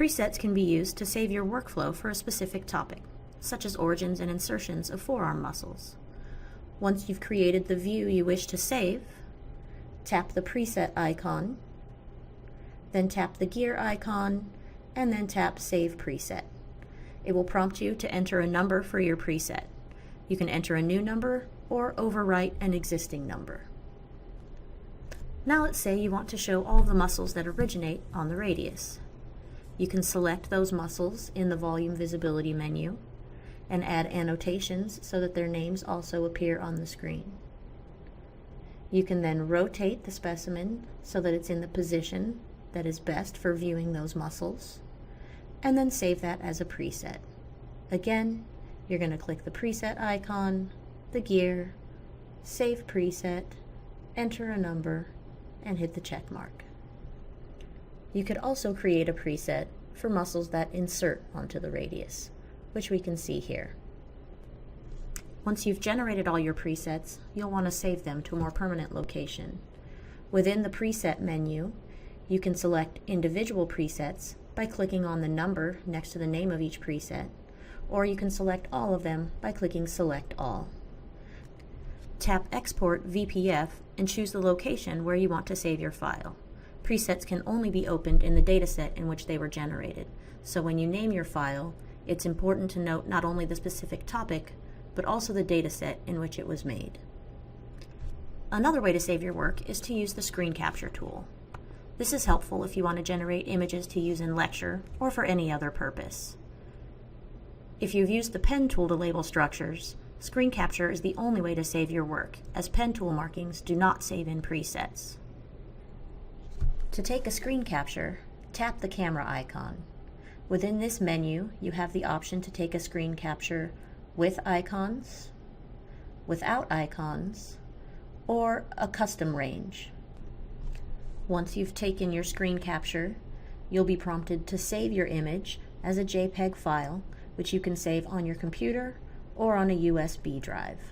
Presets can be used to save your workflow for a specific topic, such as origins and insertions of forearm muscles. Once you've created the view you wish to save, tap the preset icon, then tap the gear icon, and then tap Save Preset. It will prompt you to enter a number for your preset. You can enter a new number or overwrite an existing number. Now let's say you want to show all of the muscles that originate on the radius. You can select those muscles in the Volume Visibility menu and add annotations so that their names also appear on the screen. You can then rotate the specimen so that it's in the position that is best for viewing those muscles, and then save that as a preset. Again, you're going to click the preset icon, the gear, Save Preset, enter a number, and hit the check mark. You could also create a preset for muscles that insert onto the radius, which we can see here. Once you've generated all your presets, you'll want to save them to a more permanent location. Within the preset menu, you can select individual presets by clicking on the number next to the name of each preset, or you can select all of them by clicking Select All. Tap Export VPF and choose the location where you want to save your file. Presets can only be opened in the dataset in which they were generated, so when you name your file, it's important to note not only the specific topic, but also the dataset in which it was made. Another way to save your work is to use the screen capture tool. This is helpful if you want to generate images to use in lecture or for any other purpose. If you've used the pen tool to label structures, screen capture is the only way to save your work, as pen tool markings do not save in presets. To take a screen capture, tap the camera icon. Within this menu, you have the option to take a screen capture with icons, without icons, or a custom range. Once you've taken your screen capture, you'll be prompted to save your image as a JPEG file, which you can save on your computer or on a USB drive.